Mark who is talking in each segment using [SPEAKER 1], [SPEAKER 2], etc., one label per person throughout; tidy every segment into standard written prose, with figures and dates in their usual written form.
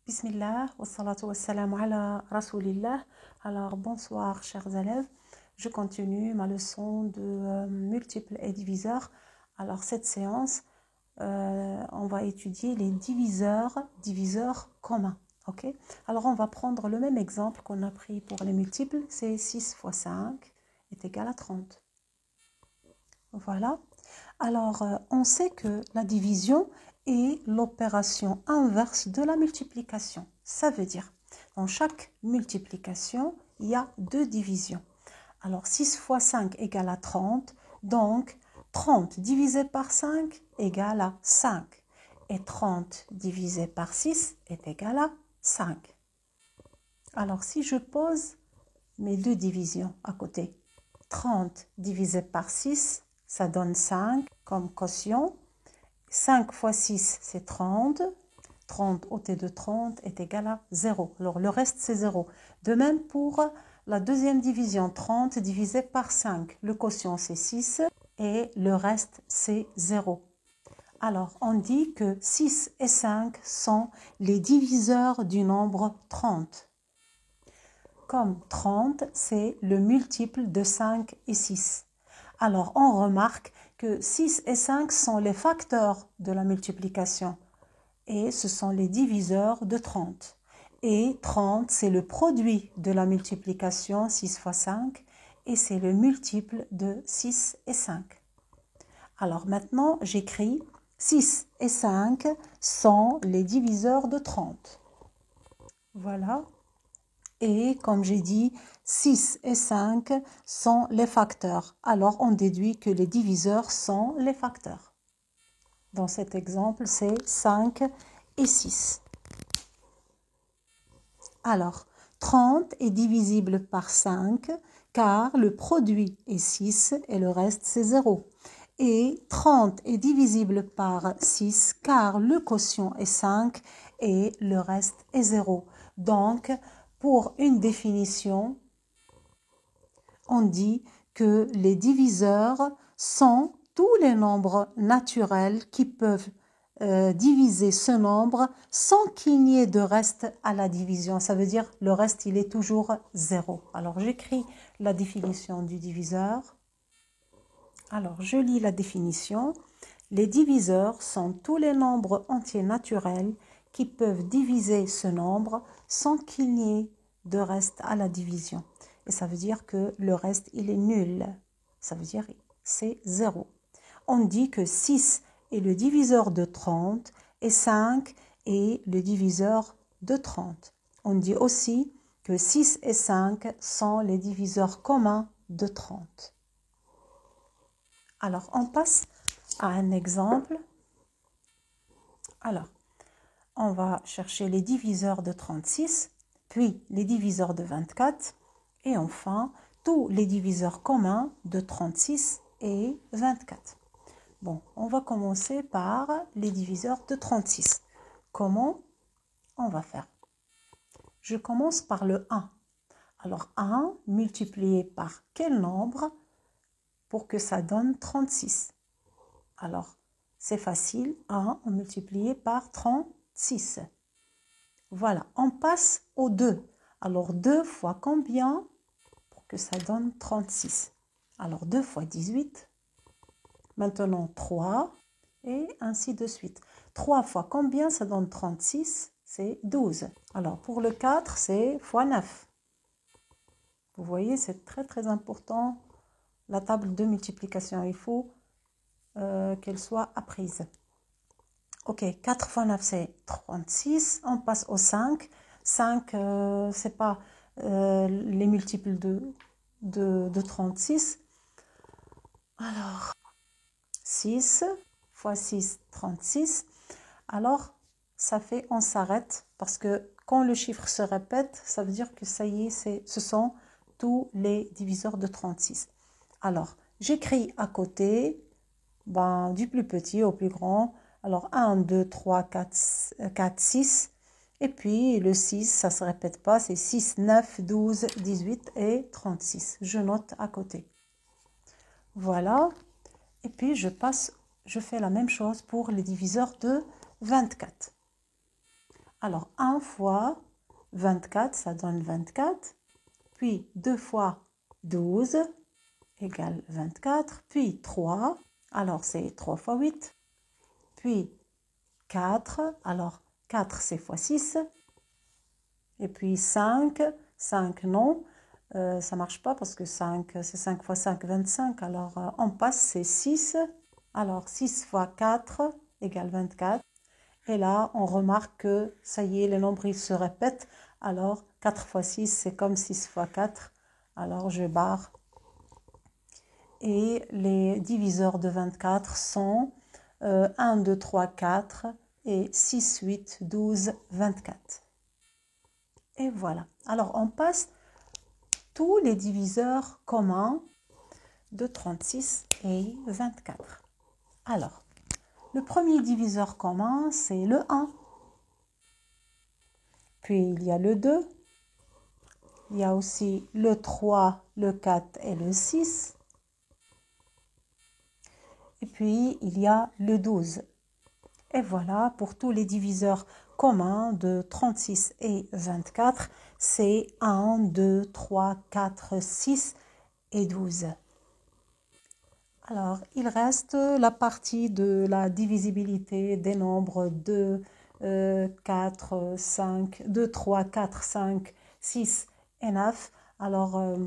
[SPEAKER 1] Bismillah, wa salatu wa salam ala rasoulillah. Alors, bonsoir, chers élèves. Je continue ma leçon de multiples et diviseurs. Alors, cette séance, on va étudier les diviseurs communs. Ok? Alors, on va prendre le même exemple qu'on a pris pour les multiples. C'est 6 fois 5 est égal à 30. Voilà. Alors, on sait que la division est l'opération inverse de la multiplication. Ça veut dire, dans chaque multiplication, il y a deux divisions. Alors, 6 fois 5 égale à 30. Donc, 30 divisé par 5 égale à 5. Et 30 divisé par 6 est égal à 5. Alors, si je pose mes deux divisions à côté, 30 divisé par 6, ça donne 5 comme quotient. 5 fois 6, c'est 30. 30 ôté de 30 est égal à 0. Alors, le reste, c'est 0. De même pour la deuxième division, 30 divisé par 5. Le quotient, c'est 6 et le reste, c'est 0. Alors, on dit que 6 et 5 sont les diviseurs du nombre 30. Comme 30, c'est le multiple de 5 et 6. Alors, on remarque que 6 et 5 sont les facteurs de la multiplication et ce sont les diviseurs de 30. Et 30, c'est le produit de la multiplication 6 fois 5 et c'est le multiple de 6 et 5. Alors maintenant, j'écris 6 et 5 sont les diviseurs de 30. Voilà. Et comme j'ai dit, 6 et 5 sont les facteurs. Alors, on déduit que les diviseurs sont les facteurs. Dans cet exemple, c'est 5 et 6. Alors, 30 est divisible par 5 car le produit est 6 et le reste c'est 0. Et 30 est divisible par 6 car le quotient est 5 et le reste est 0. Donc, pour une définition, on dit que les diviseurs sont tous les nombres naturels qui peuvent diviser ce nombre sans qu'il n'y ait de reste à la division. Ça veut dire le reste, il est toujours 0. Alors, j'écris la définition du diviseur. Alors, je lis la définition. Les diviseurs sont tous les nombres entiers naturels qui peuvent diviser ce nombre sans qu'il n'y ait de reste à la division. Et ça veut dire que le reste, il est nul. Ça veut dire c'est 0. On dit que 6 est le diviseur de 30 et 5 est le diviseur de 30. On dit aussi que 6 et 5 sont les diviseurs communs de 30. Alors, on passe à un exemple. Alors, on va chercher les diviseurs de 36, puis les diviseurs de 24, et enfin, tous les diviseurs communs de 36 et 24. Bon, on va commencer par les diviseurs de 36. Comment on va faire? Je commence par le 1. Alors, 1 multiplié par quel nombre pour que ça donne 36? Alors, c'est facile, 1 multiplié par 36. Voilà, on passe au 2. Alors, 2 fois combien pour que ça donne 36? Alors, 2 fois 18. Maintenant, 3 et ainsi de suite. 3 fois combien ça donne 36? C'est 12. Alors, pour le 4, c'est fois 9. Vous voyez, c'est très très important. La table de multiplication, il faut qu'elle soit apprise. Ok, 4 fois 9, c'est 36. On passe au 5. 5, c'est pas les multiples de 36. Alors, 6 fois 6, 36. Alors, ça fait, on s'arrête parce que quand le chiffre se répète, ça veut dire que ça y est, ce sont tous les diviseurs de 36. Alors, j'écris à côté, du plus petit au plus grand. Alors, 1, 2, 3, 4, 6. Et puis, le 6, ça ne se répète pas. C'est 6, 9, 12, 18 et 36. Je note à côté. Voilà. Et puis, je fais la même chose pour les diviseurs de 24. Alors, 1 fois 24, ça donne 24. Puis 2 fois 12 égale 24. Puis 3, alors c'est 3 fois 8. Puis 4, alors 4 c'est fois 6. Et puis 5 non, ça marche pas parce que 5, c'est 5 fois 5, 25. Alors on passe, c'est 6. Alors 6 fois 4 égale 24. Et là, on remarque que ça y est, les nombres se répètent. Alors 4 fois 6, c'est comme 6 fois 4. Alors je barre. Et les diviseurs de 24 sont 1, 2, 3, 4 et 6, 8, 12, 24. Et voilà. Alors, on passe tous les diviseurs communs de 36 et 24. Alors, le premier diviseur commun, c'est le 1. Puis, il y a le 2. Il y a aussi le 3, le 4 et le 6. Et puis, il y a le 12. Et voilà, pour tous les diviseurs communs de 36 et 24, c'est 1, 2, 3, 4, 6 et 12. Alors, il reste la partie de la divisibilité des nombres 2, 4, 5, 2, 3, 4, 5, 6 et 9. Alors,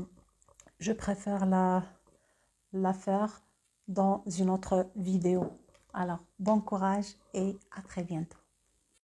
[SPEAKER 1] je préfère la faire dans une autre vidéo. Alors, bon courage et à très bientôt.